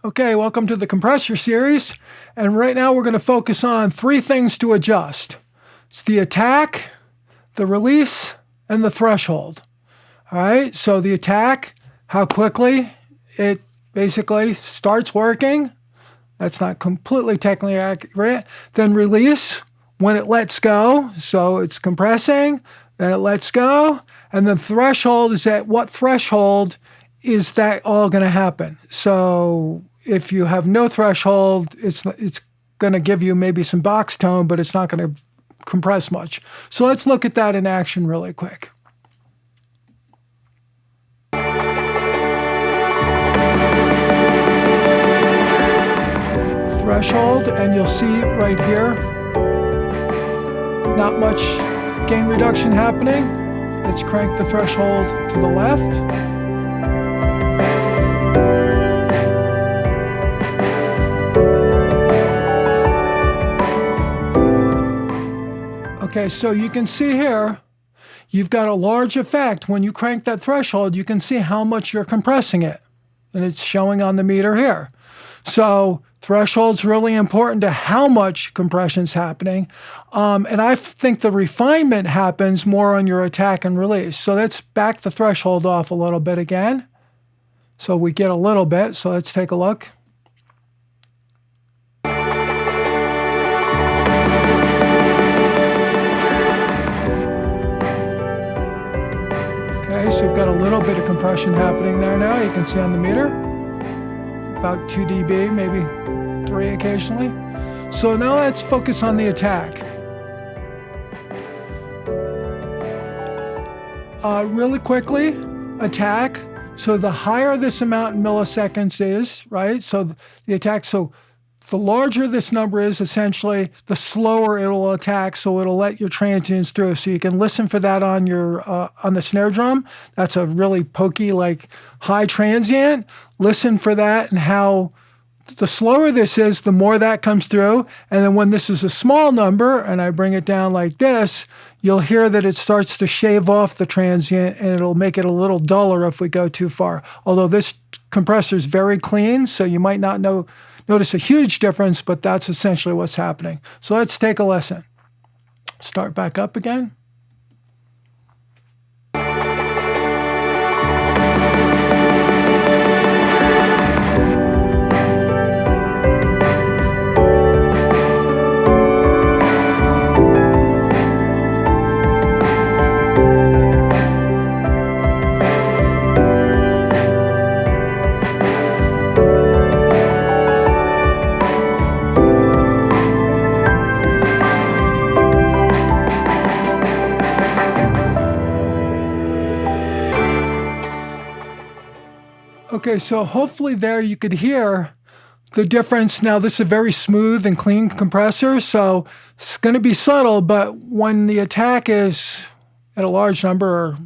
Okay, welcome to the compressor series. And right now we're going to focus on three things to adjust. It's the attack, the release, and the threshold. All right, so the attack, how quickly it basically starts working. That's not completely technically accurate. Then release, when it lets go. So it's compressing, then it lets go. And then threshold is at what threshold is that all going to happen? So if you have no threshold, it's going to give you maybe some box tone, but it's not going to compress much. So let's look at that in action really quick. Threshold, and you'll see right here, not much gain reduction happening. Let's crank the threshold to the left. Okay, so you can see here, you've got a large effect. When you crank that threshold, you can see how much you're compressing it. And it's showing on the meter here. So threshold's really important to how much compression's happening. And I think the refinement happens more on your attack and release. So let's back the threshold off a little bit again. So we get a little bit. So let's take a look. Okay, so you've got a little bit of compression happening there now. You can see on the meter, about 2 dB, maybe 3 occasionally. So now let's focus on the attack. Really quickly, attack. So the higher this amount in milliseconds is, right? So the attack, so the larger this number is, essentially, the slower it'll attack, so it'll let your transients through. So you can listen for that on your on the snare drum. That's a really pokey, like high transient. Listen for that, and how the slower this is, the more that comes through. And then when this is a small number, and I bring it down like this, you'll hear that it starts to shave off the transient, and it'll make it a little duller if we go too far. Although this compressor is very clean, so you might not notice a huge difference, but that's essentially what's happening. So let's take a listen. Start back up again. Okay, so hopefully there you could hear the difference. Now, this is a very smooth and clean compressor, so it's going to be subtle, but when the attack is at a large number, or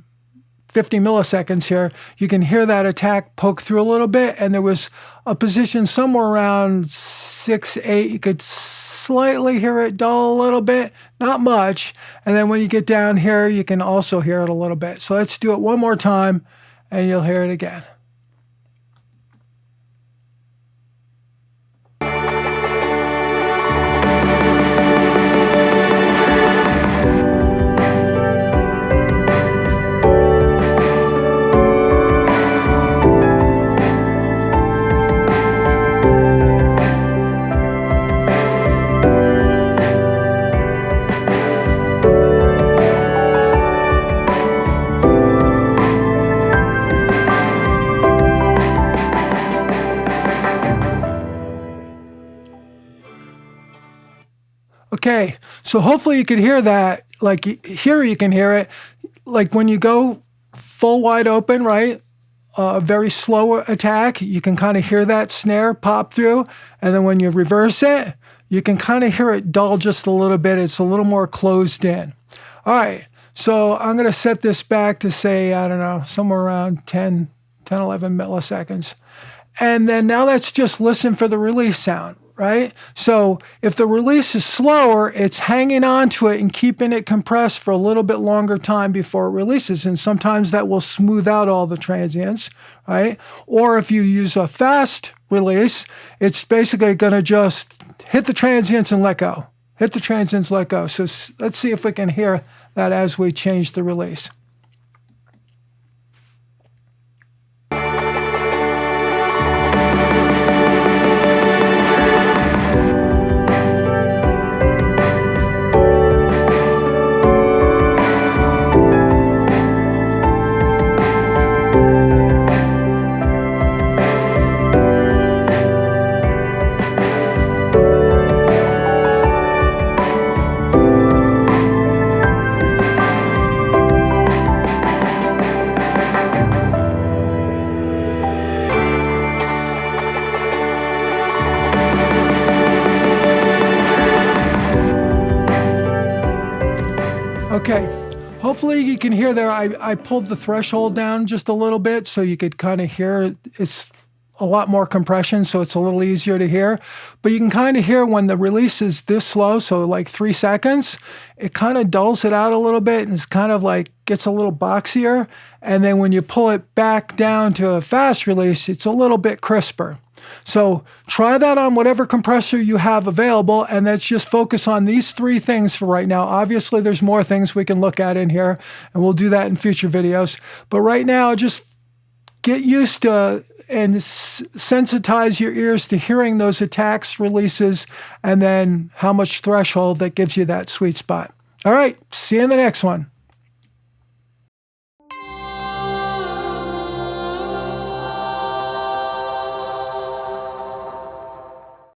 50 milliseconds here, you can hear that attack poke through a little bit, and there was a position somewhere around 6, 8. You could slightly hear it dull a little bit, not much. And then when you get down here, you can also hear it a little bit. So let's do it one more time, and you'll hear it again. Okay, so hopefully you could hear that. Like here you can hear it. Like when you go full wide open, right? A very slow attack, you can kind of hear that snare pop through. And then when you reverse it, you can kind of hear it dull just a little bit. It's a little more closed in. All right, so I'm going to set this back to say, I don't know, somewhere around 10, 11 milliseconds. And then now let's just listen for the release sound. right? So if the release is slower, it's hanging on to it and keeping it compressed for a little bit longer time before it releases. And sometimes that will smooth out all the transients, right? Or if you use a fast release, it's basically going to just hit the transients and let go. Hit the transients, let go. So let's see if we can hear that as we change the release. Okay, hopefully you can hear there, I pulled the threshold down just a little bit so you could kind of hear it's a lot more compression, so it's a little easier to hear. But you can kind of hear when the release is this slow, so like 3 seconds, it kind of dulls it out a little bit and it's kind of like gets a little boxier. And then when you pull it back down to a fast release, it's a little bit crisper. So try that on whatever compressor you have available, and let's just focus on these 3 things for right now. Obviously, there's more things we can look at in here, and we'll do that in future videos. But right now, just get used to and sensitize your ears to hearing those attacks, releases, and then how much threshold that gives you that sweet spot. All right, see you in the next one.